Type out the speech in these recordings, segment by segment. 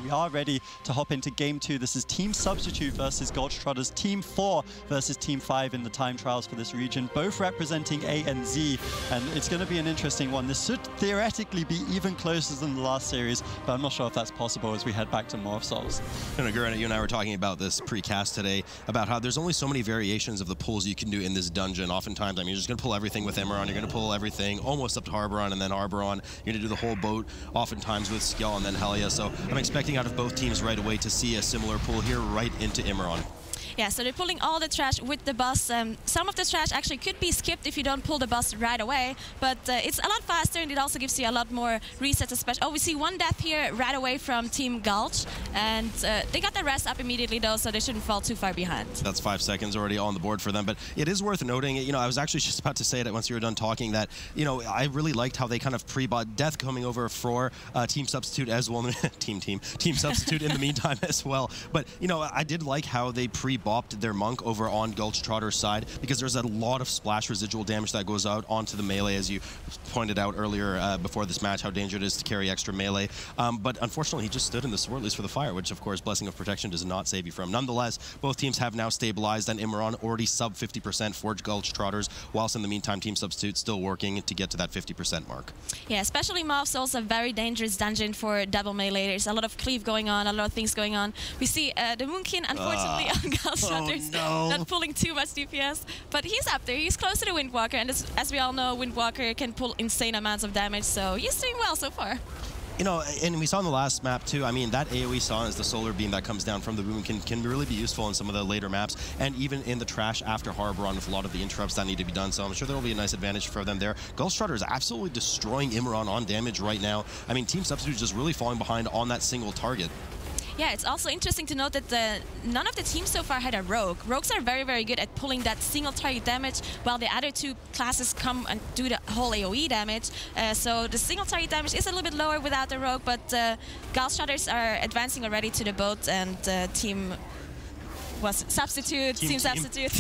we are ready to hop into Game 2. This is Team Substitute versus Gulch Trotters, Team 4 versus Team 5 in the time trials for this region, both representing A and Z, and it's going to be an interesting one. This should theoretically be even closer than the last series, but I'm not sure if that's possible as we head back to More of Souls. And Gurren, you and I were talking about this pre-cast today, about how there's only so many variations of the pulls you can do in this dungeon. Oftentimes, I mean, you're just going to pull everything with Imran, you're going to pull everything almost up to Harboron, and then Harboron, you're going to do the whole boat, oftentimes with Skjall and then Helia. So I'm expecting out of both teams right away to see a similar pull here right into Imran. Yeah, so they're pulling all the trash with the bus. Some of the trash actually could be skipped if you don't pull the bus right away, but it's a lot faster, and it also gives you a lot more resets. Especially, oh, we see one death here right away from Team Gulch, and they got the rest up immediately though, so they shouldn't fall too far behind. That's 5 seconds already on the board for them, but it is worth noting, you know, I was actually just about to say it once you were done talking, that, you know, I really liked how they kind of pre-bought Death coming over for Team Substitute as well, Team Substitute in the meantime as well. But, you know, I did like how they pre-bopped their Monk over on Gulch Trotter's side, because there's a lot of splash residual damage that goes out onto the melee, as you pointed out earlier before this match, how dangerous it is to carry extra melee. But unfortunately, he just stood in the Swordleys for the fire, which of course Blessing of Protection does not save you from. Nonetheless, both teams have now stabilized, and Imran already sub 50% for Gulch Trotters, whilst in the meantime, Team Substitute still working to get to that 50% mark. Yeah, especially Maw of Souls, a very dangerous dungeon for double melee. There's a lot of cleave going on, a lot of things going on. We see the Moonkin, unfortunately, on Gulch Trotters, not pulling too much DPS, but he's up there. He's close to the Windwalker, and as we all know, Windwalker can pull insane amounts of damage, so he's doing well so far. You know, and we saw in the last map too, I mean, that AoE saw as the solar beam that comes down from the boom can really be useful in some of the later maps, and even in the trash after Harboron with a lot of the interrupts that need to be done, so I'm sure there will be a nice advantage for them there. Gulch Trotter is absolutely destroying Imran on damage right now. I mean, Team Substitute is just really falling behind on that single target. Yeah, it's also interesting to note that none of the teams so far had a rogue. Rogues are very, very good at pulling that single target damage, while the other two classes come and do the whole AoE damage. So the single target damage is a little bit lower without the rogue, but Gulch Trotters are advancing already to the boat, and Team Substitute, Team Substitute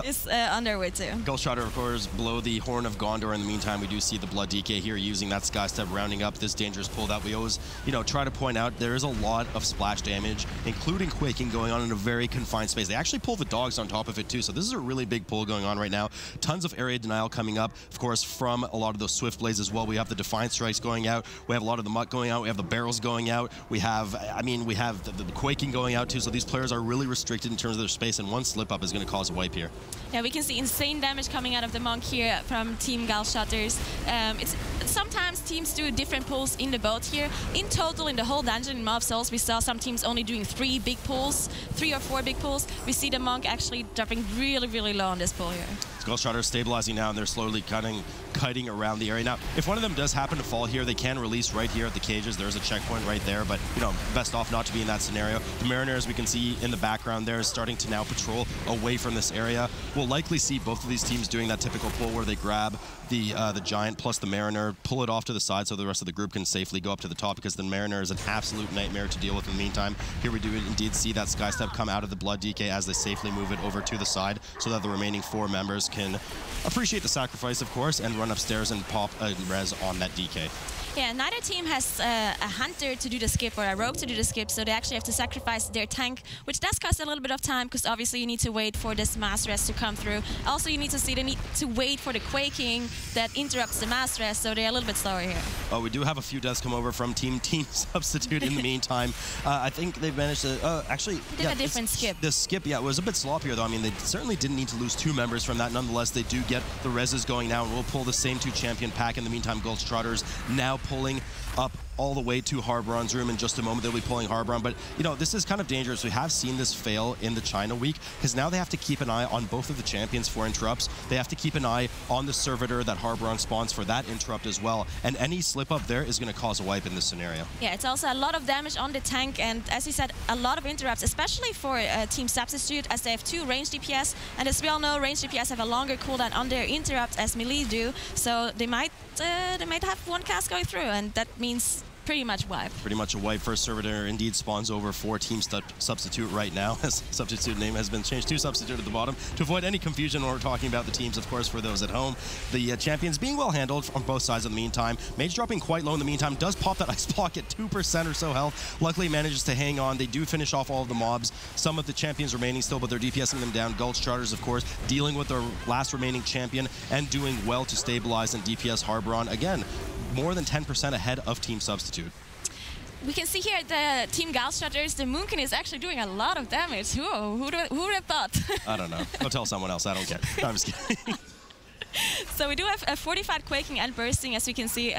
is on their way too. Gulch Trotter, of course, blow the Horn of Gondor. In the meantime, we do see the Blood DK here using that Sky Step, rounding up this dangerous pull that we always, you know, try to point out. There is a lot of splash damage, including quaking, going on in a very confined space. They actually pull the dogs on top of it too, so this is a really big pull going on right now. Tons of area denial coming up, of course, from a lot of those Swift Blades as well. We have the Defiant Strikes going out. We have a lot of the Mutt going out. We have the barrels going out. We have, I mean, we have the quaking going out too, so these players are really restricted in terms of their space, and one slip up is going to cause a wipe here. Yeah, we can see insane damage coming out of the Monk here from Team Gulch Trotters. Sometimes teams do different pulls in the boat here. In total, in the whole dungeon in Maw of Souls, we saw some teams only doing 3 or 4 big pulls. We see the Monk actually dropping really, really low on this pull here. Gulch Trotters stabilizing now, and they're slowly kiting around the area. Now, if one of them does happen to fall here, they can release right here at the cages. There's a checkpoint right there, but, you know, best off not to be in that scenario. The Mariners, we can see in the background there, is starting to now patrol away from this area. We'll likely see both of these teams doing that typical pull where they grab the Giant plus the Mariner, pull it off to the side so the rest of the group can safely go up to the top, because the Mariner is an absolute nightmare to deal with in the meantime. Here we do indeed see that Sky Step come out of the Blood DK as they safely move it over to the side so that the remaining 4 members can appreciate the sacrifice, of course, and run upstairs and pop a res on that DK. Yeah, neither team has a hunter to do the skip or a rogue to do the skip, so they actually have to sacrifice their tank, which does cost a little bit of time, because obviously you need to wait for this mass rest to come through. Also, you need to see they need to wait for the quaking that interrupts the mass rest, so they're a little bit slower here. Oh, we do have a few deaths come over from Team Substitute in the meantime. I think they've managed to actually did a different skip. The skip, yeah, it was a bit sloppier though. I mean, they certainly didn't need to lose 2 members from that. Nonetheless, they do get the reses going now, and we'll pull the same 2 champion pack. In the meantime, Gulch Trotters now pulling up all the way to Harboron's room. In just a moment, they'll be pulling Harboron. But, you know, this is kind of dangerous. We have seen this fail in the China week, because now they have to keep an eye on both of the champions for interrupts. They have to keep an eye on the servitor that Harboron spawns for that interrupt as well. And any slip up there is going to cause a wipe in this scenario. Yeah, it's also a lot of damage on the tank, and as you said, a lot of interrupts, especially for Team Substitute, as they have 2 range DPS. And as we all know, range DPS have a longer cooldown on their interrupts as melee do. So they might have 1 cast going through, and that means pretty much wipe. Pretty much a wipe. First servitor indeed spawns over for Team Substitute right now. Substitute name has been changed to Substitute at the bottom to avoid any confusion when we're talking about the teams, of course, for those at home. The champions being well handled on both sides in the meantime. Mage dropping quite low in the meantime. Does pop that Ice Block at 2% or so health. Luckily manages to hang on. They do finish off all of the mobs. Some of the champions remaining still, but they're DPSing them down. Gulch Trotters, of course, dealing with their last remaining champion and doing well to stabilize and DPS Harboron. Again, more than 10% ahead of Team Substitute. We can see here the Team Gulch Trotters, the Moonkin is actually doing a lot of damage. Who would have thought? I don't know. Go tell someone else. I don't care. No, I'm just kidding. So we do have a 45 Quaking and Bursting, as we can see.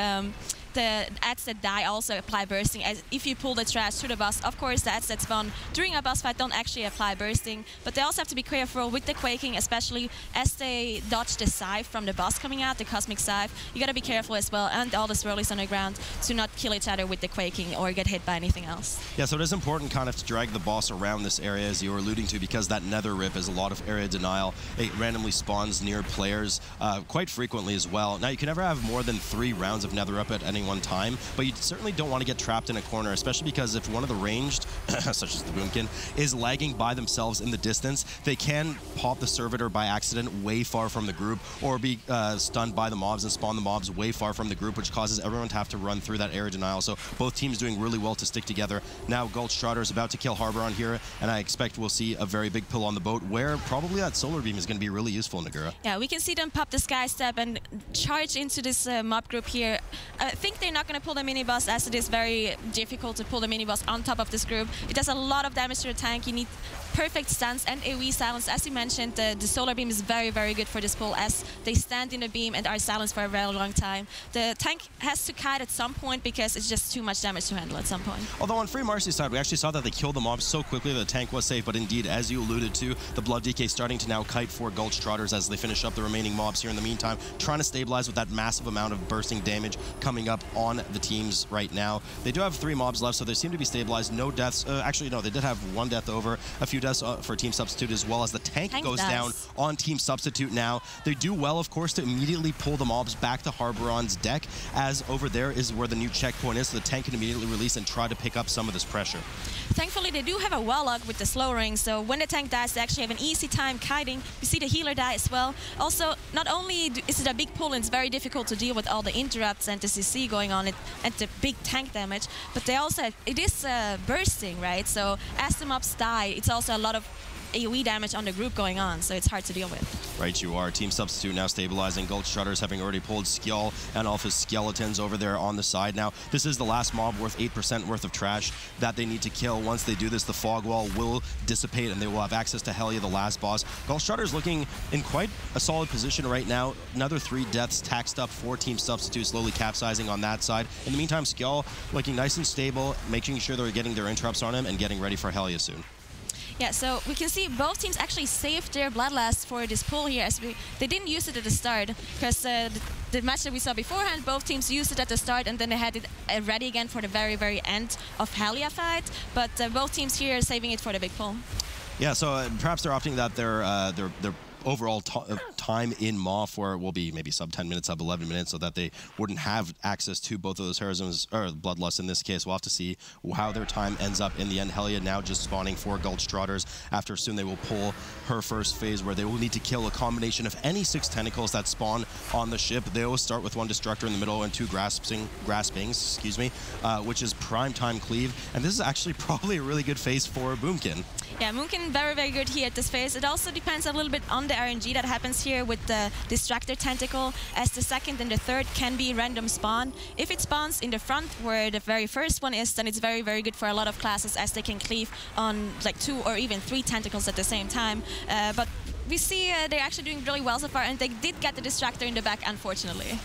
The ads that die also apply bursting. As if you pull the trash to the boss, of course the ads that spawn during a boss fight don't actually apply bursting, but they also have to be careful with the Quaking, especially as they dodge the scythe from the boss coming out, the Cosmic Scythe. You gotta be careful as well, and all the swirlies on the ground, to not kill each other with the Quaking or get hit by anything else. Yeah, so it is important kind of to drag the boss around this area, as you were alluding to, because that Nether Rip is a lot of area denial. It randomly spawns near players quite frequently as well. Now, you can never have more than 3 rounds of Nether Rip at any one time, but you certainly don't want to get trapped in a corner, especially because if one of the ranged, such as the Boomkin, is lagging by themselves in the distance, they can pop the servitor by accident way far from the group, or be stunned by the mobs and spawn the mobs way far from the group, which causes everyone to have to run through that area denial. So both teams doing really well to stick together. Now Gulch Trotter is about to kill Harboron here, and I expect we'll see a very big pill on the boat, where probably that Solar Beam is going to be really useful, Nagura. Yeah, we can see them pop the Sky Step and charge into this mob group here. I think they're not going to pull the mini boss, as it is very difficult to pull the mini boss on top of this group. It does a lot of damage to the tank. You need perfect stance and AoE silence. As you mentioned, the Solar Beam is very, very good for this pull, as they stand in the beam and are silenced for a very long time. The tank has to kite at some point because it's just too much damage to handle at some point. Although on Free Marcy's side, we actually saw that they killed the mobs so quickly that the tank was safe, but indeed, as you alluded to, the Blood DK starting to now kite for Gulch Trotters as they finish up the remaining mobs here in the meantime, trying to stabilize with that massive amount of bursting damage coming up on the teams right now. They do have 3 mobs left, so they seem to be stabilized. No deaths. Actually, no, they did have 1 death over. A few deaths for Team Substitute, as well as the tank goes down on Team Substitute now. They do well, of course, to immediately pull the mobs back to Harboron's deck, as over there is where the new checkpoint is, so the tank can immediately release and try to pick up some of this pressure. Thankfully, they do have a Warlock with the slow ring, so when the tank dies, they actually have an easy time kiting. You see the healer die as well. Also, not only is it a big pull, and it's very difficult to deal with all the interrupts and the CC going on and the big tank damage, but they also have, it is bursting, right? So as the mobs die, it's also a lot of AoE damage on the group going on, so it's hard to deal with. Right, you are. Team Substitute now stabilizing. Gulch Trotters having already pulled Skjall and all of his skeletons over there on the side. Now, this is the last mob worth 8% worth of trash that they need to kill. Once they do this, the fog wall will dissipate and they will have access to Helya, the last boss. Gulch Trotters looking in quite a solid position right now. Another 3 deaths taxed up for Team Substitute, slowly capsizing on that side. In the meantime, Skjall looking nice and stable, making sure they're getting their interrupts on him and getting ready for Helya soon. Yeah, so we can see both teams actually saved their Bloodlust for this pull here, as they didn't use it at the start, because the match that we saw beforehand, both teams used it at the start and then they had it ready again for the very, very end of Helya fight, but both teams here are saving it for the big pull. Yeah, so perhaps they're opting that their overall time in Maw for will be maybe sub 10 minutes, sub 11 minutes, so that they wouldn't have access to both of those heroisms, or Bloodlust in this case. We'll have to see how their time ends up in the end. Helya now just spawning for Gulch Trotters, after soon they will pull her first phase, where they will need to kill a combination of any 6 tentacles that spawn on the ship. They always start with 1 Destructor in the middle and 2 graspings, which is prime time cleave, and this is actually probably a really good phase for Boomkin. Yeah, Moonkin very, very good here at this phase. It also depends a little bit on the RNG that happens here with the Distractor Tentacle, as the second and the third can be random spawn. If it spawns in the front where the very first one is, then it's very, very good for a lot of classes, as they can cleave on like 2 or even 3 tentacles at the same time. But we see they're actually doing really well so far, and they did get the Distractor in the back, unfortunately.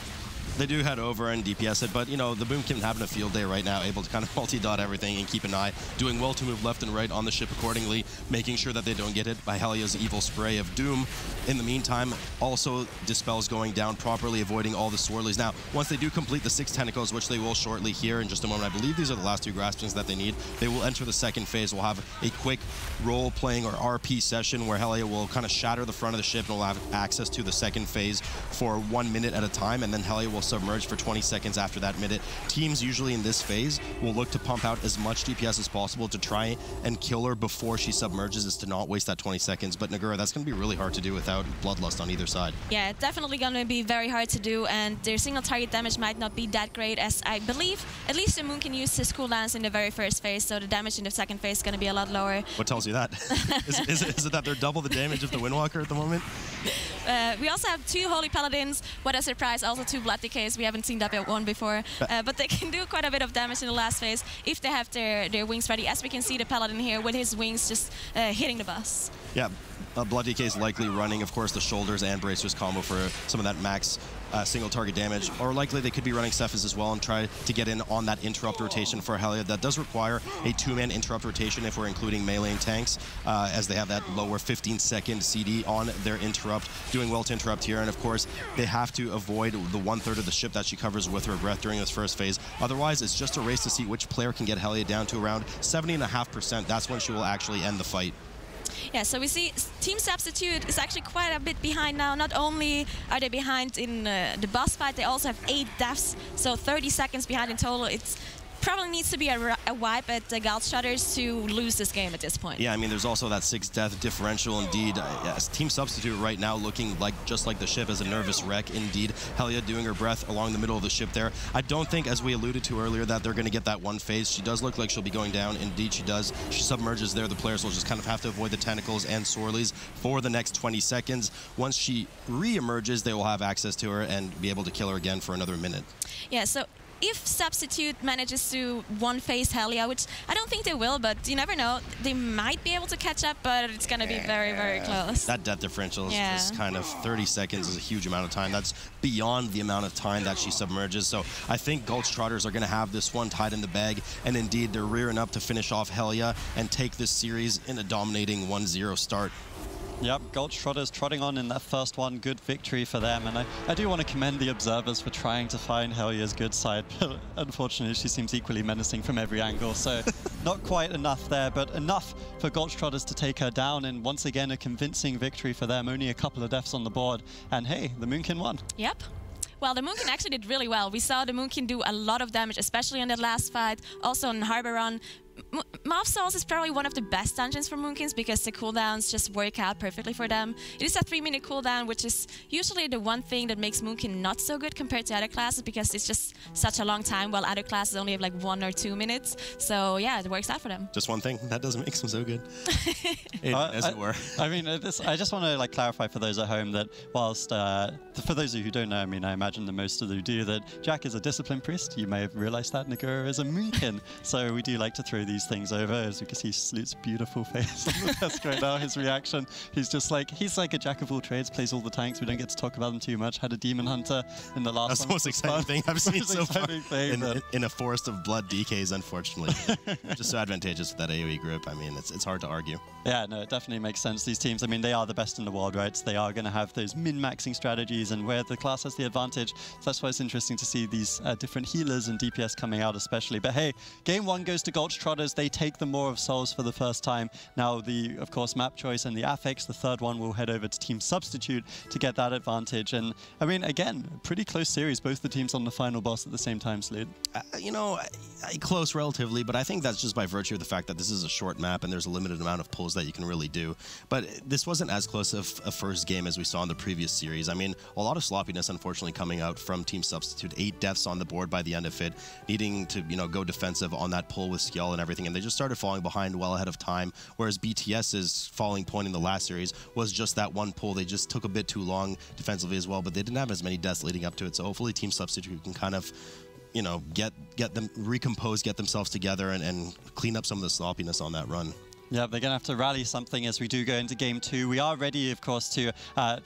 They do head over and DPS it, but you know, the Boomkin having a field day right now, able to kind of multi-dot everything and keep an eye, doing well to move left and right on the ship accordingly, making sure that they don't get hit by Helya's evil spray of doom. In the meantime, also Dispel's going down properly, avoiding all the swirlies. Now, once they do complete the 6 tentacles, which they will shortly here in just a moment, I believe these are the last 2 graspings that they need, they will enter the second phase. We'll have a quick role-playing or RP session where Helya will kind of shatter the front of the ship and will have access to the second phase for 1 minute at a time, and then Helya will will submerge for 20 seconds after that minute. Teams usually in this phase will look to pump out as much DPS as possible to try and kill her before she submerges, is to not waste that 20 seconds. But Nagura, that's going to be really hard to do without Bloodlust on either side. Yeah, definitely going to be very hard to do, and their single target damage might not be that great, as I believe at least the Moon can use his cooldowns in the very first phase, so the damage in the second phase is going to be a lot lower. What tells you that? is it that they're double the damage of the Windwalker at the moment? We also have 2 Holy Paladins. What a surprise, also 2 Blood Decays. We haven't seen that one before. But they can do quite a bit of damage in the last phase if they have their wings ready. As we can see the Paladin here with his wings just hitting the bus. Yeah, Blood Decay is likely running, of course, the Shoulders and Bracers combo for some of that max single target damage, or likely they could be running Cephas as well and try to get in on that interrupt rotation for Helia. That does require a 2-man interrupt rotation if we're including melee and tanks, as they have that lower 15-second CD on their interrupt. Doing well to interrupt here, and of course they have to avoid the 1/3 of the ship that she covers with her breath during this first phase. Otherwise, it's just a race to see which player can get Helia down to around 70.5%. That's when she will actually end the fight. Yeah, so we see Team Substitute is actually quite a bit behind now. Not only are they behind in the boss fight, they also have 8 deaths, so 30 seconds behind in total. It's probably needs to be a wipe at the Gulch Trotters to lose this game at this point. Yeah, I mean, there's also that 6-death differential indeed. Yes, Team Substitute right now looking like just like the ship as a nervous wreck indeed. Helia doing her breath along the middle of the ship there. I don't think, as we alluded to earlier, that they're going to get that one phase. She does look like she'll be going down. Indeed, she does. She submerges there. The players will just kind of have to avoid the tentacles and swirlies for the next 20 seconds. Once she re-emerges, they will have access to her and be able to kill her again for another minute. Yeah, so if Substitute manages to one-phase Helia, which I don't think they will, but you never know, they might be able to catch up, but it's going to be very, very close. That death differential is just kind of 30 seconds is a huge amount of time. That's beyond the amount of time that she submerges. So I think Gulch Trotters are going to have this one tied in the bag, and indeed they're rearing up to finish off Helia and take this series in a dominating 1-0 start. Yep, Gulch Trotters trotting on in that first one. Good victory for them. And I do want to commend the observers for trying to find Helia's good side. But unfortunately, she seems equally menacing from every angle. So not quite enough there, but enough for Gulch Trotters to take her down. And once again, a convincing victory for them. Only a couple of deaths on the board. And hey, the Moonkin won. Yep. Well, the Moonkin actually did really well. We saw the Moonkin do a lot of damage, especially in that last fight. Also in Harbor Run. Maw of Souls is probably one of the best dungeons for Moonkins because the cooldowns just work out perfectly for them. It is a 3-minute cooldown, which is usually the one thing that makes Moonkin not so good compared to other classes because it's just such a long time, while other classes only have like 1 or 2 minutes. So yeah, it works out for them. Just one thing, that doesn't make them so good. As it were. I mean, I just want to clarify for those at home that whilst, for those of you who don't know, I mean, I imagine that most of you do, that Jack is a disciplined priest. You may have realized that Nagura is a Moonkin. So we do like to throw these things over. As you can see, Sloot's beautiful face on the desk right now, his reaction. He's like a jack of all trades, plays all the tanks. We don't get to talk about them too much. Had a Demon Hunter in the last one. That's the most exciting thing I've seen so far in a forest of blood DKs, unfortunately. Just so advantageous with that AoE group. I mean, it's hard to argue. Yeah, no, it definitely makes sense. These teams, I mean, they are the best in the world, right? So they are going to have those min-maxing strategies and where the class has the advantage. So that's why it's interesting to see these different healers and DPS coming out especially. But hey, game 1 goes to Gulch Trotters. They take the Maw of Souls for the first time. Now, of course, map choice and the affix, the third one will head over to Team Substitute to get that advantage. And I mean, again, pretty close series. Both the teams on the final boss at the same time, Sloot. You know, close relatively, but I think that's just by virtue of the fact that this is a short map and there's a limited amount of pulls that you can really do. But this wasn't as close of a first game as we saw in the previous series. I mean, a lot of sloppiness, unfortunately, coming out from Team Substitute. 8 deaths on the board by the end of it, needing to, go defensive on that pull with Skjall and everything, and they just started falling behind well ahead of time, whereas BTS's falling point in the last series was just that one pull. They just took a bit too long defensively as well, but they didn't have as many deaths leading up to it, so hopefully Team Substitute can kind of get them recompose, get themselves together and clean up some of the sloppiness on that run. Yeah, they're going to have to rally something as we do go into game 2. We are ready, of course, to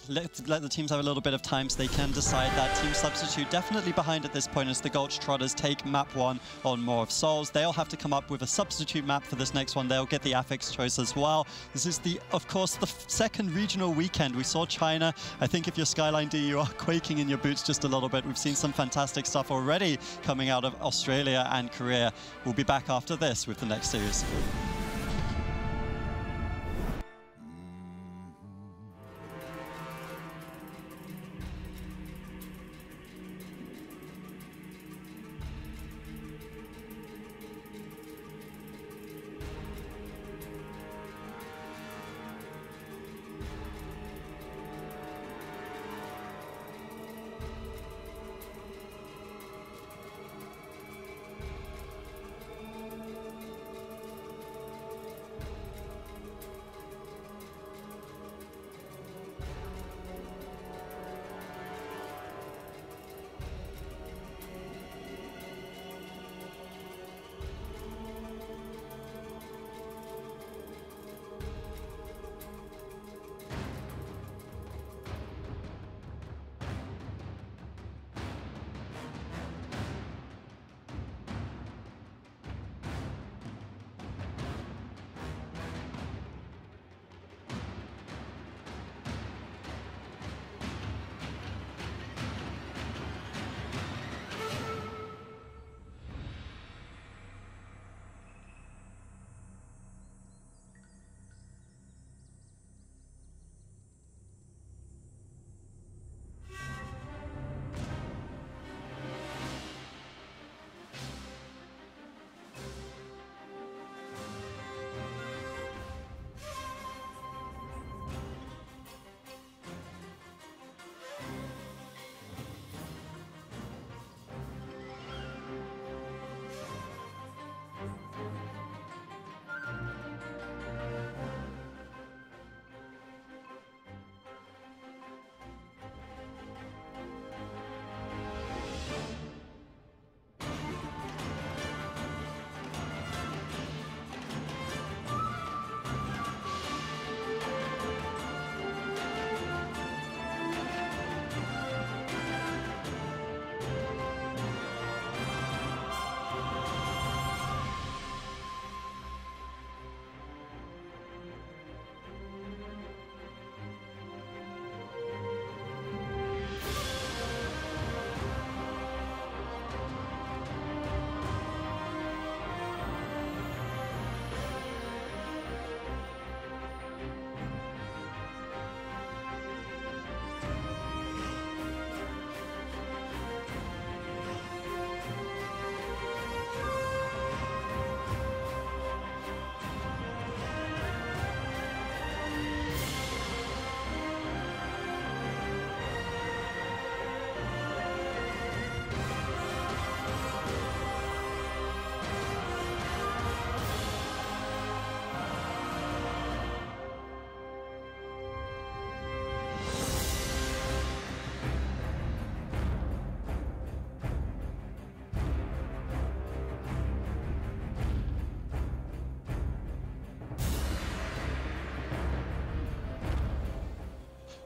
let the teams have a little bit of time so they can decide that. Team Substitute definitely behind at this point as the Gulch Trotters take map 1 on Maw of Souls. They'll have to come up with a substitute map for this next one. They'll get the affix choice as well. This is, of course, the second regional weekend. We saw China. I think if you're Skyline D, you are quaking in your boots just a little bit. We've seen some fantastic stuff already coming out of Australia and Korea. We'll be back after this with the next series.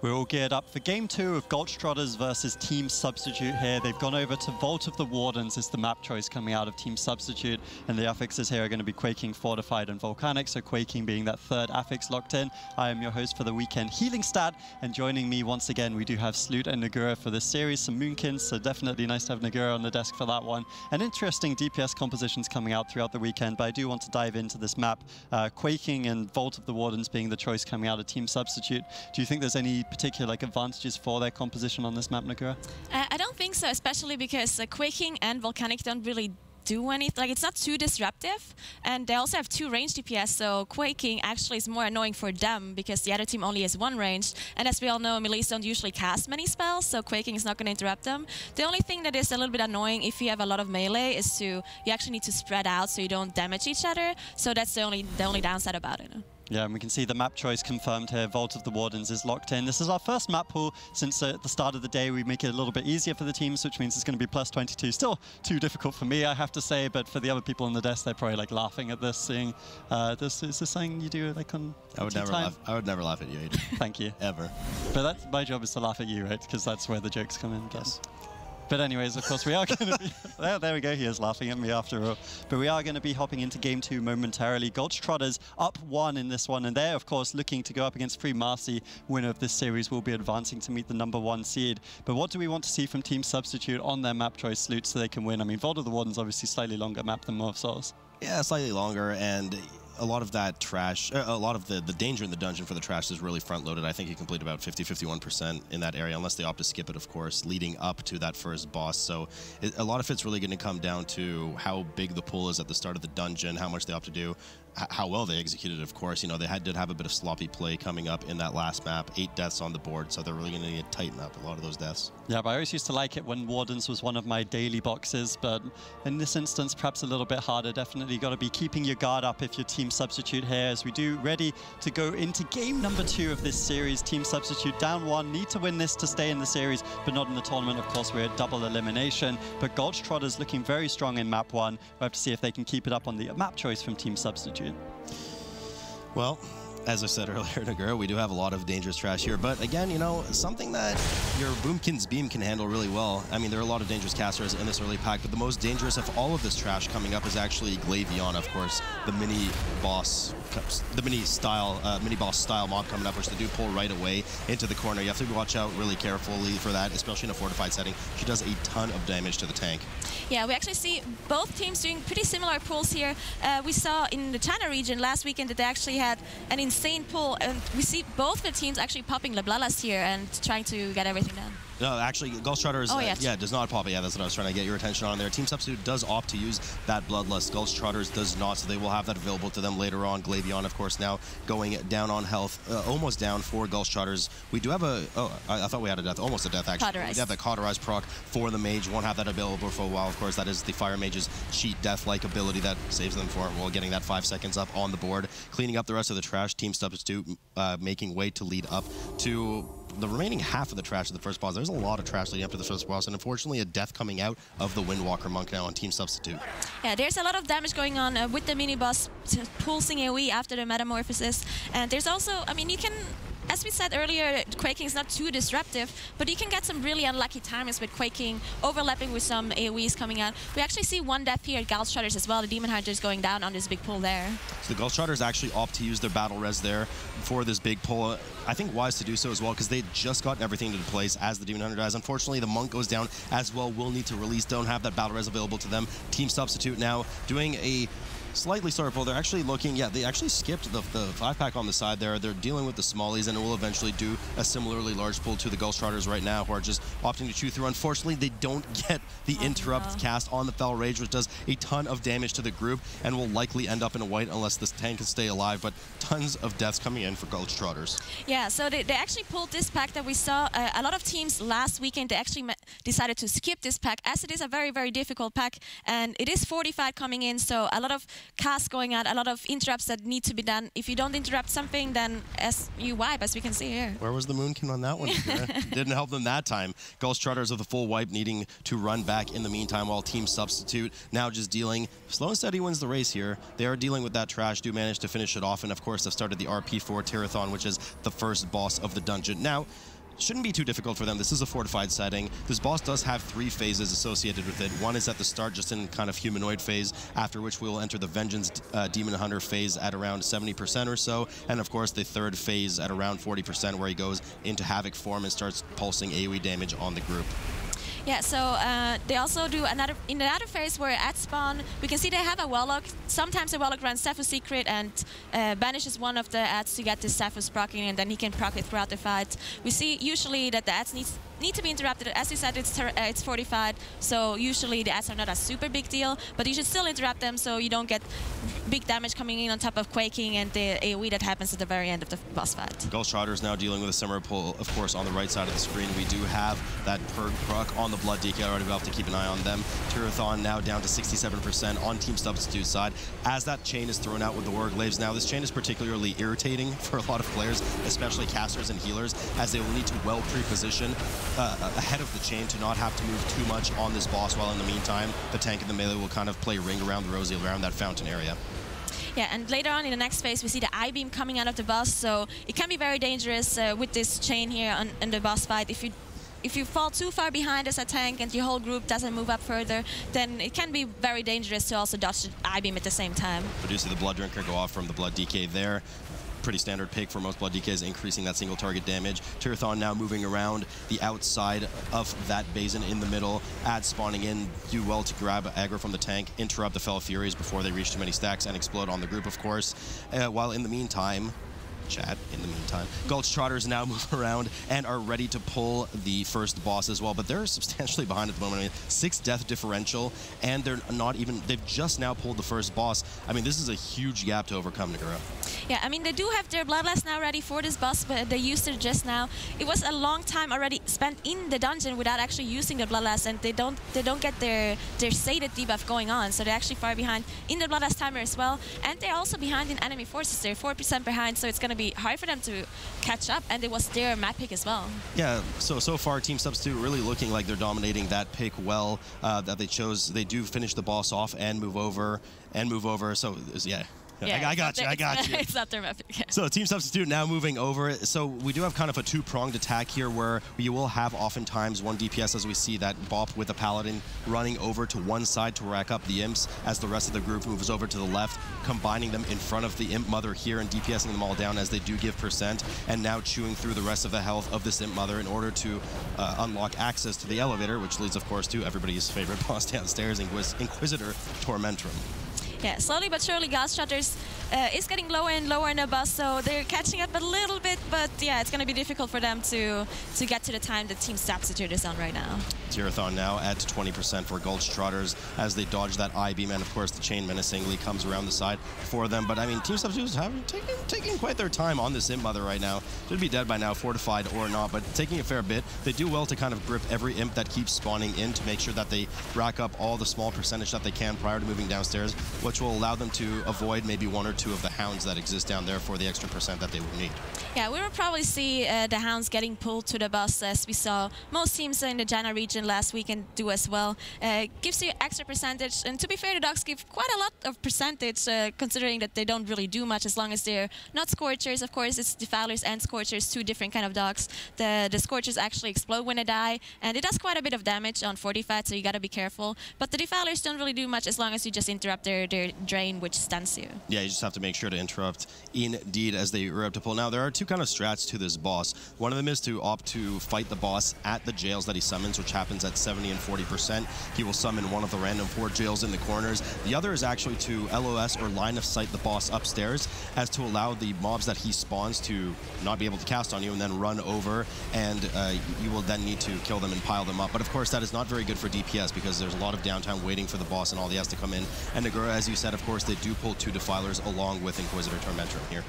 We're all geared up for Game 2 of Gulch Trotters versus Team Substitute here. They've gone over to Vault of the Wardens is the map choice coming out of Team Substitute. And the affixes here are going to be Quaking, Fortified, and Volcanic. So Quaking being that third affix locked in. I am your host for the weekend, Healing Stat. And joining me once again, we do have Sloot and Nagura for this series. Some Moonkins, so definitely nice to have Nagura on the desk for that one. And interesting DPS compositions coming out throughout the weekend. But I do want to dive into this map. Quaking and Vault of the Wardens being the choice coming out of Team Substitute. Do you think there's any particular advantages for their composition on this map, Nagura? I don't think so, especially because Quaking and Volcanic don't really do anything. Like, it's not too disruptive, and they also have 2 range DPS, so Quaking actually is more annoying for them because the other team only has 1 range, and as we all know, melees don't usually cast many spells, so Quaking is not going to interrupt them. The only thing that is a little bit annoying if you have a lot of melee is you actually need to spread out so you don't damage each other, so that's the only downside about it. Yeah, and we can see the map choice confirmed here. Vault of the Wardens is locked in. This is our first map pool since at the start of the day. We make it a little bit easier for the teams, which means it's going to be plus 22. Still too difficult for me, I have to say, but for the other people on the desk, they're probably like laughing at this, seeing this. Is this something you do like on I would never laugh. I would never laugh at you, Adrian. Thank you. Ever. But that's, my job is to laugh at you, right? Because that's where the jokes come in. Yes. But anyways, of course, we are going to be... there we go, he is laughing at me after all. But we are going to be hopping into Game 2 momentarily. Gulch Trotters up 1 in this one, and they're, of course, looking to go up against Free Marcy. Winner of this series will be advancing to meet the #1 seed. But what do we want to see from Team Substitute on their map choice, Sloot, so they can win? I mean, Vault of the Warden's obviously slightly longer map than More of Souls. Yeah, slightly longer, and a lot of that trash, a lot of the danger in the dungeon for the trash is really front-loaded. I think you complete about 50-51% in that area, unless they opt to skip it, of course, leading up to that first boss. So a lot of it's really going to come down to how big the pool is at the start of the dungeon, how much they opt to do, how well they executed, of course. You know, they did have a bit of sloppy play coming up in that last map. 8 deaths on the board, so they're really going to need to tighten up a lot of those deaths. Yeah, but I always used to like it when Wardens was one of my daily boxes, but in this instance, perhaps a little bit harder. Definitely got to be keeping your guard up if you're Team Substitute here, as we do ready to go into game #2 of this series. Team Substitute down 1, need to win this to stay in the series, but not in the tournament. Of course, we're at double elimination, but Gulch Trotters looking very strong in map 1. We'll have to see if they can keep it up on the map choice from Team Substitute. Well, as I said earlier, Nagura, we do have a lot of dangerous trash here, but again, you know, something that your Boomkin's Beam can handle really well. I mean, there are a lot of dangerous casters in this early pack, but the most dangerous of all of this trash coming up is actually Glavion, of course, the mini boss style mob coming up, which they do pull right away into the corner. You have to watch out really carefully for that, especially in a fortified setting. She does a ton of damage to the tank. Yeah, we actually see both teams doing pretty similar pulls here. We saw in the China region last weekend that they actually had an insane pull, and we see both the teams actually popping Leblalas here and trying to get everything done. No, actually, Gulch Trotters, does not pop it. Yeah, that's what I was trying to get your attention on there. Team Substitute does opt to use that Bloodlust. Gulch Trotters does not, so they will have that available to them later on. Glavion, of course, now going down on health, almost down for Gulch Trotters. We do have a, I thought we had a death, almost a death, actually. Cauterize. We have the Cauterize proc for the mage. Won't have that available for a while, of course. That is the Fire Mage's cheat death-like ability that saves them for, well, getting that 5 seconds up on the board. Cleaning up the rest of the trash. Team Substitute making way to lead up to the remaining half of the trash of the first boss. There's a lot of trash leading up to the first boss, and unfortunately a death coming out of the Windwalker Monk now on Team Substitute. Yeah, there's a lot of damage going on with the mini-boss pulsing AoE after the Metamorphosis. And there's also, I mean, you can, as we said earlier, Quaking is not too disruptive, but you can get some really unlucky timings with Quaking overlapping with some AoEs coming out. We actually see 1 death here at Gulch Trotters as well. The Demon Hunter is going down on this big pull there. So the Gulch Trotters actually opt to use their battle res there for this big pull. I think wise to do so as well, because they just got everything into place as the Demon Hunter dies. Unfortunately, the Monk goes down as well. Will need to release, don't have that battle res available to them. Team Substitute now doing a slightly slower pull. They're actually looking, yeah, they actually skipped the 5-pack on the side there. They're dealing with the smallies, and it will eventually do a similarly large pull to the Gulch Trotters right now, who are just opting to chew through. Unfortunately, they don't get the interrupt cast on the Fell Rage, which does a ton of damage to the group, and will likely end up in a white unless this tank can stay alive, but tons of deaths coming in for Gulch Trotters. Yeah, so they actually pulled this pack that we saw. A lot of teams last weekend, they actually decided to skip this pack, as it is a very, very difficult pack, and it is fortified coming in, so a lot of casts going out, a lot of interrupts that need to be done. If you don't interrupt something, then as you wipe, as we can see here. Where was the Moonkin on that one? Didn't help them that time. Gulch Trotters with a full wipe, needing to run back in the meantime, while Team Substitute now just dealing. Slow and steady wins the race here. They are dealing with that trash, do manage to finish it off, and of course they've started the RP for Tirathon, which is the first boss of the dungeon. Now, shouldn't be too difficult for them. This is a fortified setting. This boss does have 3 phases associated with it. One is at the start, just in kind of humanoid phase, after which we will enter the Vengeance Demon Hunter phase at around 70% or so, and of course the third phase at around 40%, where he goes into Havoc form and starts pulsing AoE damage on the group. Yeah, so they also do in another phase where at spawn, we can see they have a Warlock. Sometimes a Warlock runs Sephu Secret and banishes one of the ads to get this Sephu's proccing, and then he can proc it throughout the fight. We see usually that the ads need to be interrupted. As you said, it's fortified, so usually the ads are not a super big deal, but you should still interrupt them so you don't get big damage coming in on top of quaking and the AoE that happens at the very end of the boss fight. Gulch Trotters now dealing with a similar pull, of course, on the right side of the screen. We do have that Purg proc on the Blood DK already. We'll have to keep an eye on them. Tirathon now down to 67% on Team Substitute side. As that chain is thrown out with the Warglaives now, this chain is particularly irritating for a lot of players, especially casters and healers, as they will need to well pre-position ahead of the chain to not have to move too much on this boss, while in the meantime, the tank and the melee will kind of play ring around the rosy around that fountain area. Yeah, and later on in the next phase, we see the I-beam coming out of the boss, so it can be very dangerous with this chain here in the boss fight. If you fall too far behind as a tank and your whole group doesn't move up further, then it can be very dangerous to also dodge the I-beam at the same time. But you see the Blood Drinker go off from the Blood DK there. Pretty standard pick for most Blood DKs, increasing that single target damage. Tirathon now moving around the outside of that basin in the middle. Ads spawning in, do well to grab aggro from the tank, interrupt the Fellow Furies before they reach too many stacks, and explode on the group, of course. While in the meantime, Gulch Trotters now move around and are ready to pull the first boss as well, but they're substantially behind at the moment. I mean, 6 death differential, and they've just now pulled the first boss. I mean, this is a huge gap to overcome, Nagura. Yeah, I mean, they do have their Bloodlust now ready for this boss, but they used it just now. It was a long time already spent in the dungeon without actually using the Bloodlust, and they don't get their sated debuff going on, so they're actually far behind in the Bloodlust timer as well, and they're also behind in enemy forces. They're 4% behind, so it's going to be hard for them to catch up, and it was their map pick as well. Yeah, so far Team Substitute really looking like they're dominating that pick well, that they chose. They do finish the boss off and move over, so yeah. I got you. It's not their map. Yeah. So Team Substitute now moving over. So we do have kind of a 2-pronged attack here, where you will have oftentimes one DPS, as we see that Bop with a Paladin running over to one side to rack up the Imps, as the rest of the group moves over to the left, combining them in front of the Imp Mother here and DPSing them all down as they do give percent, and now chewing through the rest of the health of this Imp Mother in order to unlock access to the elevator, which leads, of course, to everybody's favorite boss downstairs, Inquisitor Tormentum. Yeah, slowly but surely, Gulch Trotters is getting lower and lower in the bus, so they're catching up a little bit, but yeah, it's going to be difficult for them to get to the time that Team Substitute is on right now. Tirathon now at 20% for Gulch Trotters as they dodge that I-beam, and of course the chain menacingly comes around the side for them. But I mean, Team Substitute is taking quite their time on this Imp Mother right now. Should be dead by now, fortified or not, but taking a fair bit. They do well to kind of grip every Imp that keeps spawning in to make sure that they rack up all the small percentage that they can prior to moving downstairs, which will allow them to avoid maybe 1 or 2 of the hounds that exist down there for the extra percent that they will need. Yeah, we will probably see the hounds getting pulled to the bus, as we saw most teams in the Jana region last weekend do as well. Gives you extra percentage, and to be fair, the dogs give quite a lot of percentage, considering that they don't really do much as long as they're not Scorchers. Of course, it's Defilers and Scorchers, 2 different kind of dogs. The Scorchers actually explode when they die, and it does quite a bit of damage on fortified, so you gotta be careful. But the Defilers don't really do much as long as you just interrupt their drain, which stuns you. Yeah, you just have to make sure to interrupt indeed as they are up to pull. Now, there are 2 kind of strats to this boss. One of them is to opt to fight the boss at the jails that he summons, which happens at 70 and 40%. He will summon one of the random 4 jails in the corners. The other is actually to LOS or line of sight the boss upstairs, as to allow the mobs that he spawns to not be able to cast on you and then run over, and you will then need to kill them and pile them up. But of course, that is not very good for DPS because there's a lot of downtime waiting for the boss and all he has to come in. And Nagura, as you said, of course, they do pull 2 Defilers along with Inquisitor Tormentum here.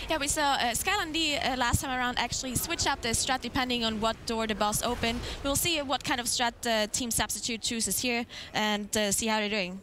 Yeah, we saw Skyland D last time around actually switch up the strat depending on what door the boss opened. We'll see what kind of strat Team Substitute chooses here and see how they're doing.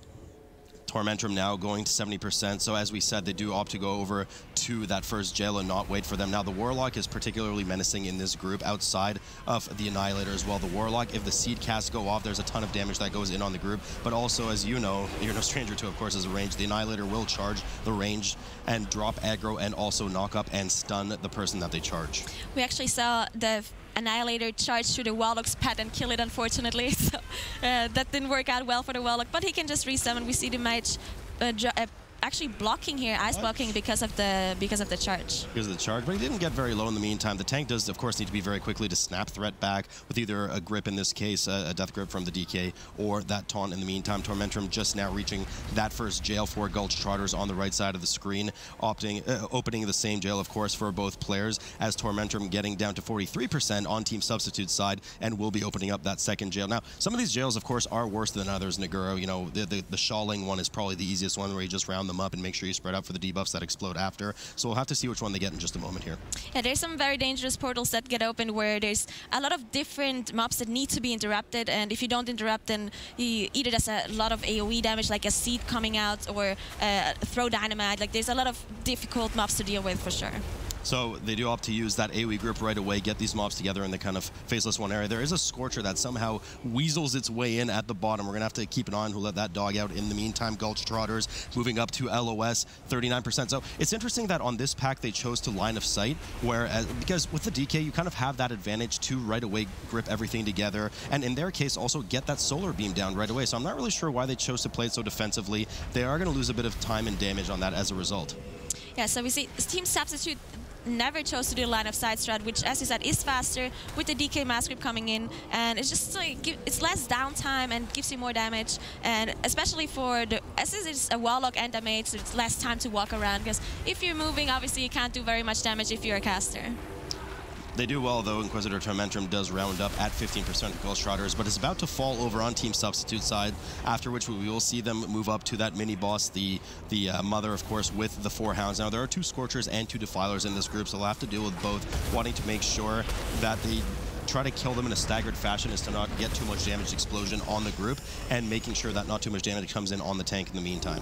Tormentum now going to 70%. So as we said, they do opt to go over to that first jail and not wait for them. Now the Warlock is particularly menacing in this group outside of the Annihilator as well. The Warlock, if the seed casts go off, there's a ton of damage that goes in on the group. But also, as you know, you're no stranger to, of course, is a range. The Annihilator will charge the range and drop aggro and also knock up and stun the person that they charge. We actually saw the Annihilator charge through the Warlock's pet and kill it, unfortunately. So that didn't work out well for the Warlock, but he can just resummon. We see the mage actually blocking here, ice blocking because of the charge. Because of the charge, but he didn't get very low in the meantime. The tank does, of course, need to be very quickly to snap threat back with either a grip, in this case, a death grip from the DK, or that taunt in the meantime. Tormentum just now reaching that first jail for Gulch Trotters on the right side of the screen, opening the same jail, of course, for both players, as Tormentum getting down to 43% on Team Substitute side, and will be opening up that second jail. Now, some of these jails, of course, are worse than others, Naguro. You know, the Shawling one is probably the easiest one, where you just round them up and make sure you spread out for the debuffs that explode after. So we'll have to see which one they get in just a moment here. Yeah, there's some very dangerous portals that get open where there's a lot of different mobs that need to be interrupted, and if you don't interrupt, then either there's a lot of AoE damage, like a seed coming out, or throw dynamite. Like, there's a lot of difficult mobs to deal with for sure. So they do opt to use that AoE grip right away, get these mobs together in the kind of Faceless One area. There is a Scorcher that somehow weasels its way in at the bottom. We're going to have to keep an eye on who let that dog out. In the meantime, Gulch Trotters moving up to LOS, 39%. So it's interesting that on this pack they chose to line of sight, whereas, because with the DK you kind of have that advantage to right away grip everything together, and in their case also get that solar beam down right away. So I'm not really sure why they chose to play it so defensively. They are going to lose a bit of time and damage on that as a result. Yeah, so we see Team Substitute never chose to do a line of sight strat, which, as you said, is faster with the DK mass grip coming in, and it's just like it's less downtime and gives you more damage, and especially for the, as it's a Warlock and a mage, so it's less time to walk around, because if you're moving, obviously you can't do very much damage if you're a caster. They do well, though. Inquisitor Tormentum does round up at 15% of Gulch Trotters, but is about to fall over on Team Substitute side, after which we will see them move up to that mini-boss, the Mother, of course, with the 4 Hounds. Now, there are 2 Scorchers and 2 Defilers in this group, so they'll have to deal with both, wanting to make sure that they try to kill them in a staggered fashion, is to not get too much damage explosion on the group, and making sure that not too much damage comes in on the tank in the meantime.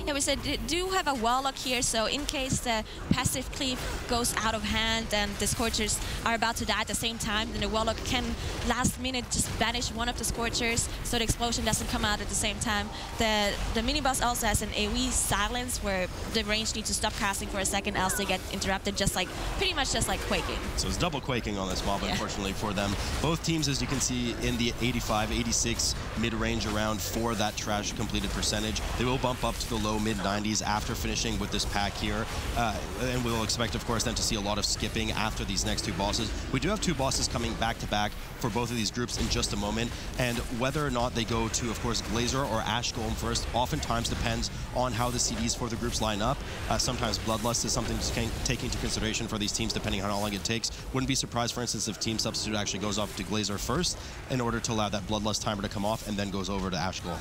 Yeah, we said do have a Warlock here, so in case the passive cleave goes out of hand and the Scorchers are about to die at the same time, then the Warlock can last minute just banish one of the Scorchers so the explosion doesn't come out at the same time. The mini-boss also has an AoE silence where the range needs to stop casting for a second, else they get interrupted, just like pretty much just like quaking. So it's double quaking on this mob, unfortunately, for them. Both teams, as you can see, in the 85, 86 mid-range around for that trash completed percentage. They will bump up to the low mid-90s after finishing with this pack here. And we'll expect, of course, then to see a lot of skipping after these next 2 bosses. We do have 2 bosses coming back-to-back for both of these groups in just a moment. And whether or not they go to, of course, Glazer or Ash Golem first, oftentimes depends on how the CDs for the groups line up. Sometimes Bloodlust is something to take into consideration for these teams, depending on how long it takes. Wouldn't be surprised, for instance, if Team Substitute actually goes off to Glazer first in order to allow that Bloodlust timer to come off, and then goes over to Ash Golem.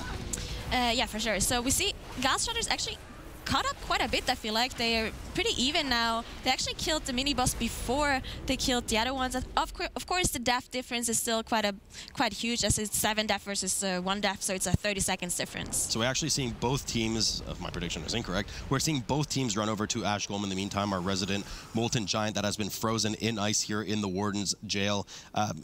Yeah, for sure. So we see Gulch Trotters actually caught up quite a bit. I feel like they're pretty even now. They actually killed the mini-boss before they killed the other ones. Of course, the death difference is still quite huge, as it's 7 death versus 1 death, so it's a 30 seconds difference. So we're actually seeing both teams, if my prediction is incorrect, we're seeing both teams run over to Ash Golem in the meantime, our resident Molten Giant that has been frozen in ice here in the Warden's jail.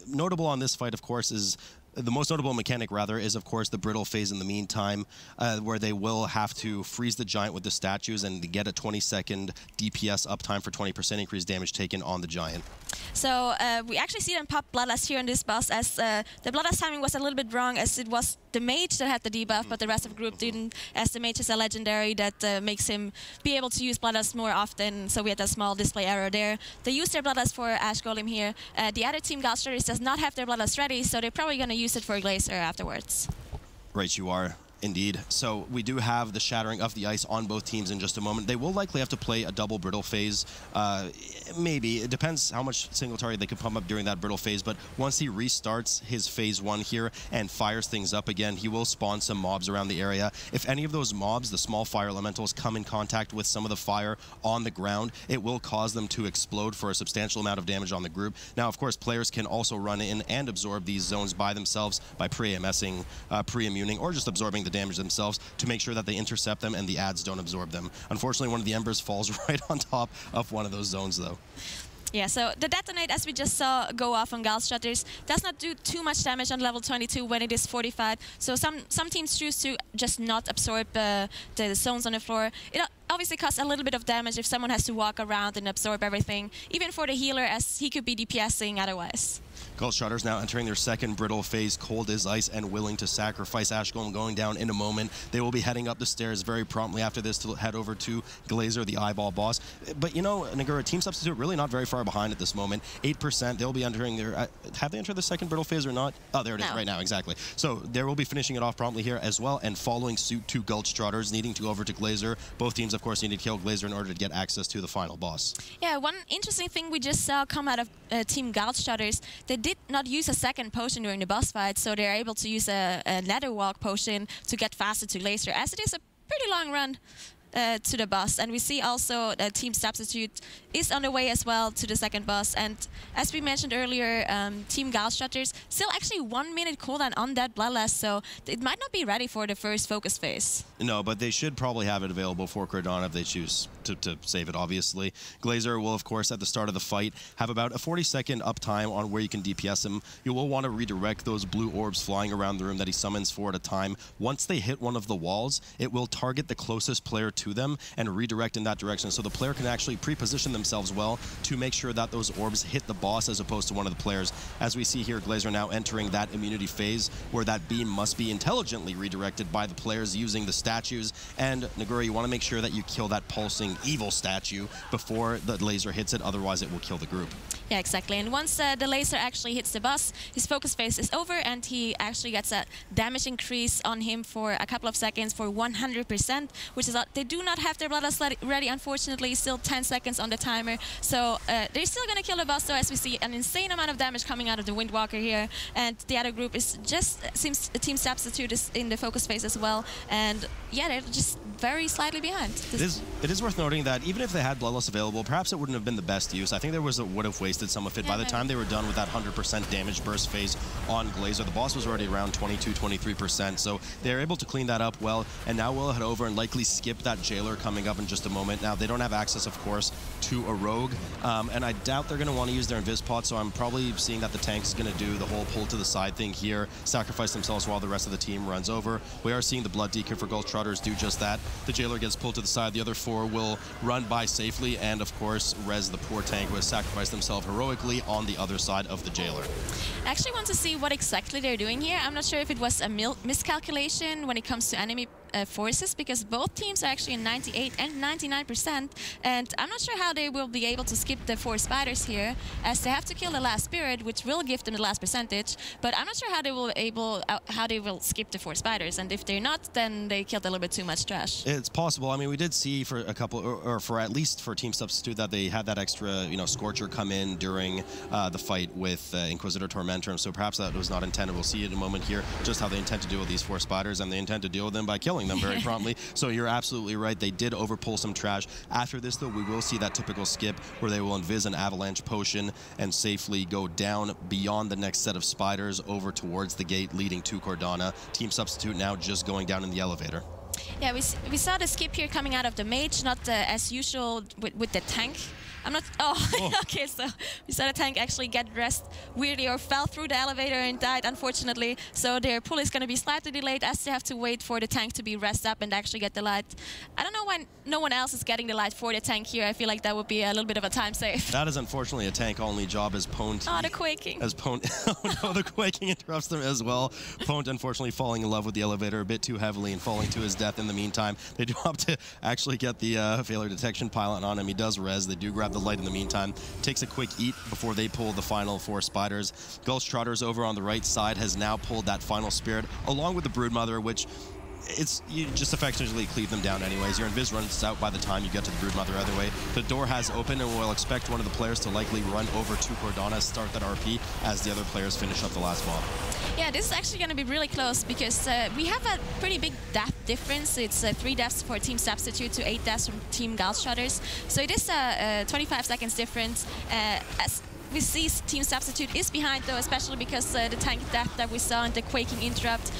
Notable on this fight, of course, is the most notable mechanic, rather, is, of course, the brittle phase in the meantime, where they will have to freeze the Giant with the statues and get a 20-second DPS uptime for 20% increased damage taken on the Giant. So we actually see them pop Bloodlust here on this boss, as the Bloodlust timing was a little bit wrong, as it was the Mage that had the debuff, but the rest of the group didn't, as the Mage is a legendary that makes him be able to use Bloodlust more often, so we had a small display error there. They used their Bloodlust for Ash Golem here. The other team, Gulch Trotters, does not have their Bloodlust ready, so they're probably going to use it for Glazer afterwards. Right, you are. Indeed. So we do have the shattering of the ice on both teams in just a moment. They will likely have to play a double brittle phase. Maybe. It depends how much single target they can pump up during that brittle phase, but once he restarts his phase 1 here and fires things up again, he will spawn some mobs around the area. If any of those mobs, the small fire elementals, come in contact with some of the fire on the ground, it will cause them to explode for a substantial amount of damage on the group. Now, of course, players can also run in and absorb these zones by themselves by pre-MSing, pre-immuning, or just absorbing the damage themselves to make sure that they intercept them and the ads don't absorb them. Unfortunately, one of the embers falls right on top of one of those zones, though. Yeah, so the detonate, as we just saw go off on Gulch Trotters, does not do too much damage on level 22 when it is 45. So some teams choose to just not absorb the zones on the floor. It obviously costs a little bit of damage if someone has to walk around and absorb everything, even for the healer, as he could be DPSing otherwise. Gulch Trotters now entering their second brittle phase, cold as ice and willing to sacrifice. Ashgolm going down in a moment. They will be heading up the stairs very promptly after this to head over to Glazer, the eyeball boss. But you know, Nagura, Team Substitute really not very far behind at this moment. 8%, they'll be entering their... have they entered the second brittle phase or not? Oh, there it is right now, exactly. So they will be finishing it off promptly here as well, and following suit to Gulch Trotters, needing to go over to Glazer. Both teams, of course, need to kill Glazer in order to get access to the final boss. Yeah, one interesting thing we just saw come out of Team Gulch Trotters, they did not use a second potion during the boss fight, so they're able to use a ladder walk potion to get faster to Glazer, as it is a pretty long run to the boss. And we see also that Team Substitute is on the way as well to the second boss. And as we mentioned earlier, Team Gulch Trotters still actually 1 minute cooldown on that Bloodlust, so it might not be ready for the first focus phase. No, but they should probably have it available for Cordana if they choose to save it, obviously. Glazer will, of course, at the start of the fight, have about a 40-second uptime on where you can DPS him. You will want to redirect those blue orbs flying around the room that he summons 4 at a time. Once they hit one of the walls, it will target the closest player to them and redirect in that direction, so the player can actually pre-position themselves well to make sure that those orbs hit the boss as opposed to one of the players. As we see here, Glazer now entering that immunity phase where that beam must be intelligently redirected by the players using the statues. And Nagura, you want to make sure that you kill that pulsing evil statue before the laser hits it, otherwise it will kill the group. Yeah, exactly. And once the laser actually hits the boss, his focus phase is over, and he actually gets a damage increase on him for a couple of seconds for 100%, which is they do not have their Bloodlust ready, unfortunately. Still 10 seconds on the timer. So they're still going to kill the boss, though, as we see an insane amount of damage coming out of the Windwalker here. And the other group is just, seems Team Substitute is in the focus phase as well. And yeah, they're just very slightly behind. It is worth noting that even if they had Bloodlust available, perhaps it wouldn't have been the best use. I think there would have wasted some of it. By the time they were done with that 100% damage burst phase on Glazer, the boss was already around 22-23%, so they're able to clean that up well, and now we'll head over and likely skip that Jailer coming up in just a moment. Now, they don't have access, of course, to a Rogue, and I doubt they're going to want to use their Invis Pot, so I'm probably seeing that the tank is going to do the whole pull to the side thing here, sacrifice themselves while the rest of the team runs over. We are seeing the Blood Deacon for Gulch Trotters do just that. The Jailer gets pulled to the side, the other 4 will run by safely, and of course, res the poor tank who has sacrificed himself heroically on the other side of the Jailer. I actually want to see what exactly they're doing here. I'm not sure if it was a miscalculation when it comes to enemy forces, because both teams are actually in 98 and 99%, and I'm not sure how they will be able to skip the 4 spiders here, as they have to kill the last spirit, which will give them the last percentage, but I'm not sure how they will skip the 4 spiders, and if they're not, then they killed a little bit too much trash. It's possible. I mean, we did see for a couple, or for at least for Team Substitute, that they had that extra, Scorcher come in during the fight with Inquisitor Tormentor, so perhaps that was not intended. We'll see in a moment here just how they intend to deal with these 4 spiders, and they intend to deal with them by killing them very promptly. So you're absolutely right. They did overpull some trash. After this, though, we will see that typical skip where they will invis an avalanche potion and safely go down beyond the next set of spiders over towards the gate leading to Cordana. Team Substitute now just going down in the elevator. Yeah, we saw the skip here coming out of the mage, not as usual with the tank. I'm not... Oh, okay, so we saw the tank actually get dressed weirdly or fell through the elevator and died, unfortunately. So their pull is going to be slightly delayed as they have to wait for the tank to be rest up and actually get the light. I don't know why no one else is getting the light for the tank here. I feel like that would be a little bit of a time save. That is unfortunately a tank-only job as Pwned... Oh, the quaking. As Pwned... Oh no, the quaking interrupts them as well. Pwned unfortunately falling in love with the elevator a bit too heavily and falling to his death in the meantime. They do have to actually get the failure detection pilot on him. He does res. They do grab the light in the meantime. Takes a quick eat before they pull the final 4 spiders. Gulch Trotters over on the right side has now pulled that final spirit along with the Broodmother, which you just effectively cleave them down anyways. Your invis runs out by the time you get to the Broodmother either way. The door has opened, and we'll expect one of the players to likely run over to Cordana, start that RP as the other players finish up the last mob. Yeah, this is actually going to be really close because we have a pretty big death difference. It's 3 deaths for Team Substitute to 8 deaths from Team Gulch Trotters. So it is a 25 seconds difference. we see Team Substitute is behind though, especially because the tank death that we saw and the quaking interrupt.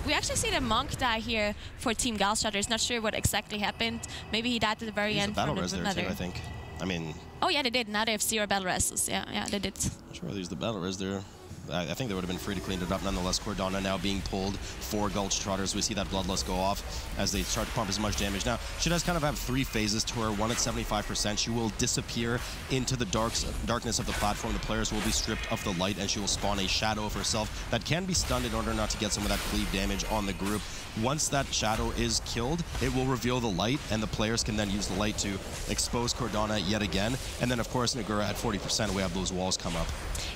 We actually see the monk die here for Team Gulch Trotters. Not sure what exactly happened. Maybe he died at the very end. Battle res there too, I think. I mean. Oh yeah, they did. Now they have 0 battle reses. Yeah, they did. I'm sure there's the battle res there. I think they would have been free to clean it up. Nonetheless, Cordana now being pulled for Gulch Trotters. We see that Bloodlust go off as they start to pump as much damage. Now, she does kind of have 3 phases to her. One at 75%. She will disappear into the darkness of the platform. The players will be stripped of the light, and she will spawn a shadow of herself that can be stunned in order not to get some of that cleave damage on the group. Once that shadow is killed, it will reveal the light, and the players can then use the light to expose Cordana yet again. And then, of course, Nagura at 40%, we have those walls come up.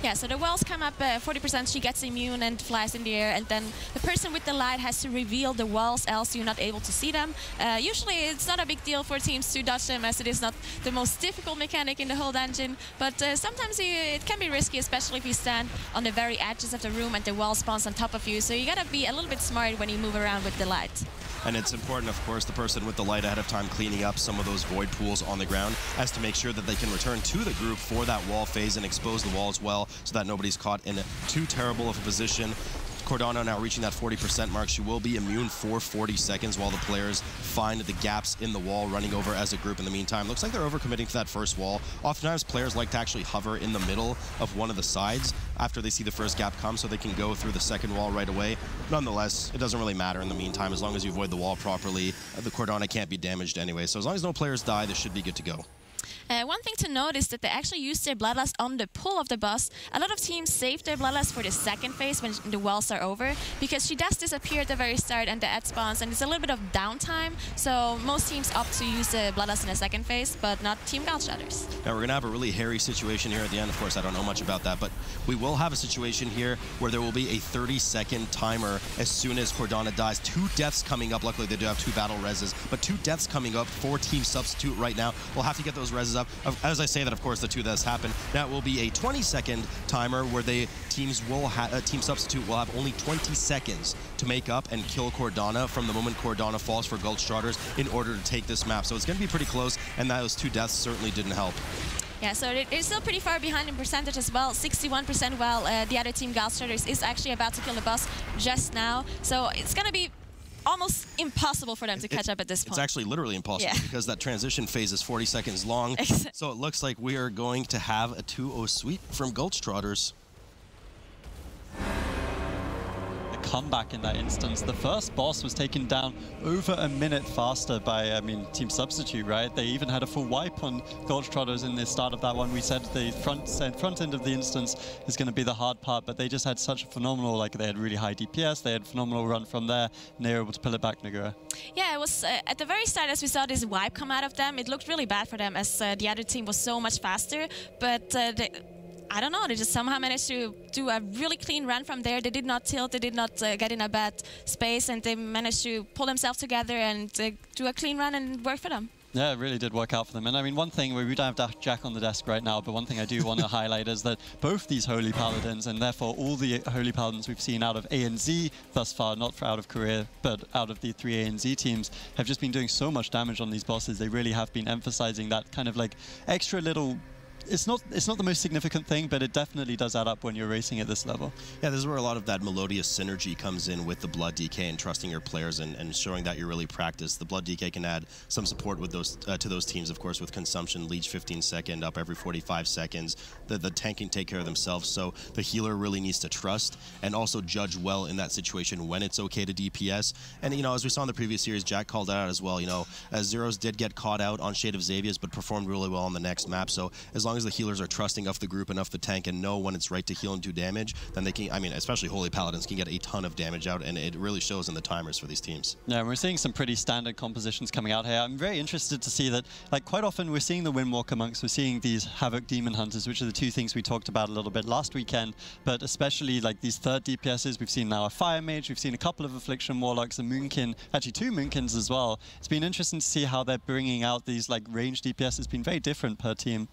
Yeah, so the walls come up 40%, she gets immune and flies in the air, and then the person with the light has to reveal the walls, else you're not able to see them. Usually it's not a big deal for teams to dodge them, as it is not the most difficult mechanic in the whole dungeon, but sometimes it can be risky, especially if you stand on the very edges of the room and the wall spawns on top of you, so you gotta be a little bit smart when you move around with the light. And it's important, of course, the person with the light ahead of time cleaning up some of those void pools on the ground as to make sure that they can return to the group for that wall phase and expose the wall as well so that nobody's caught in too terrible of a position. Cordana now reaching that 40% mark. She will be immune for 40 seconds while the players find the gaps in the wall, running over as a group in the meantime. Looks like they're overcommitting to that first wall. Oftentimes, players like to actually hover in the middle of one of the sides after they see the first gap come so they can go through the second wall right away. Nonetheless, it doesn't really matter in the meantime. As long as you avoid the wall properly, the Cordana can't be damaged anyway. So as long as no players die, this should be good to go. One thing to note is that they actually used their Bloodlust on the pull of the boss. A lot of teams save their Bloodlust for the second phase when the walls are over, because she does disappear at the very start and the ad spawns, and it's a little bit of downtime. So most teams opt to use the Bloodlust in the second phase, but not Team Gulch Trotters. Now we're going to have a really hairy situation here at the end. Of course, I don't know much about that, but we will have a situation here where there will be a 30-second timer as soon as Cordana dies. 2 deaths coming up. Luckily, they do have 2 battle reses, but 2 deaths coming up for Team Substitute right now. We'll have to get those reses up. As I say that, of course, the 2 deaths happen. Now it will be a 20-second timer where Team Substitute will have only 20 seconds to make up and kill Cordana from the moment Cordana falls for Gulch Trotters in order to take this map. So it's going to be pretty close, and those 2 deaths certainly didn't help. Yeah, so it's still pretty far behind in percentage as well, 61%, while the other team, Gulch Trotters, is actually about to kill the boss just now. So it's going to be almost impossible for them to catch up at this point. It's actually literally impossible, because that transition phase is 40 seconds long. So it looks like we are going to have a 2-0 sweep from Gulch Trotters. Comeback in that instance. The first boss was taken down over a minute faster by, Team Substitute, right? They even had a full wipe on Gulch Trotters in the start of that one. We said the front end of the instance is going to be the hard part, but they just had such a phenomenal, they had really high DPS, they had a phenomenal run from there, and they were able to pull it back, Nagura. Yeah, it was at the very start, as we saw this wipe come out of them, it looked really bad for them as the other team was so much faster, but I don't know, they just somehow managed to do a really clean run from there. They did not tilt, they did not get in a bad space, and they managed to pull themselves together and do a clean run, and work for them. Yeah, it really did work out for them. And one thing, we don't have Jack on the desk right now, but one thing I do want to highlight is that both these Holy Paladins, and therefore all the Holy Paladins we've seen out of ANZ thus far, not out of Korea, but out of the 3 ANZ teams, have just been doing so much damage on these bosses. They really have been emphasizing that kind of extra little... It's not the most significant thing, but it definitely does add up when you're racing at this level. Yeah, this is where a lot of that melodious synergy comes in with the Blood DK and trusting your players and showing that you're really practiced. The Blood DK can add some support with those to those teams, of course, with consumption, leech 15 second, up every 45 seconds. The tank can take care of themselves, so the healer really needs to trust and also judge well in that situation when it's okay to DPS. And, as we saw in the previous series, Jack called that out as well. As Zeros did get caught out on Shade of Xavia's, but performed really well on the next map. So as long as the healers are trusting of the group and of the tank and know when it's right to heal and do damage, then they can, especially Holy Paladins can get a ton of damage out, and it really shows in the timers for these teams. Yeah, we're seeing some pretty standard compositions coming out here. I'm very interested to see that, quite often we're seeing the Windwalker monks, we're seeing these Havoc Demon Hunters, which are the 2 things we talked about a little bit last weekend, but especially these 3rd DPSs, we've seen now a Fire Mage, we've seen a couple of Affliction Warlocks, a Moonkin, actually 2 Moonkins as well. It's been interesting to see how they're bringing out these range DPS. It's been very different per team.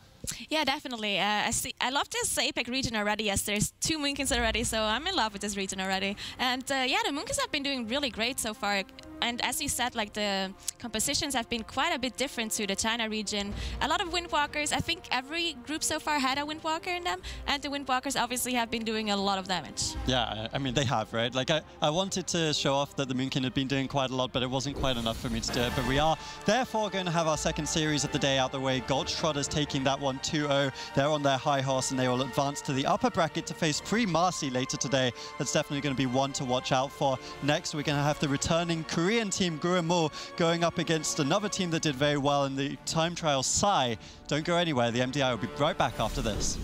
Yeah, definitely. I love this APAC region already, as there's 2 Moonkins already, so I'm in love with this region already. And yeah, the Moonkins have been doing really great so far. And as you said, like the compositions have been quite a bit different to the China region. A lot of Windwalkers. I think every group so far had a Windwalker in them, and the Windwalkers obviously have been doing a lot of damage. Yeah, I mean, they have, right? Like, I wanted to show off that the Moonkin had been doing quite a lot, but it wasn't quite enough for me to do it. But we are, therefore, going to have our second series of the day out the way. Gulch Trotters taking that one 2-0. They're on their high horse, and they will advance to the upper bracket to face Free Marcy later today. That's definitely going to be one to watch out for. Next, we're going to have the returning Korean team, Gurumu, going up against another team that did very well in the time trial, Psy. Don't go anywhere. The MDI will be right back after this.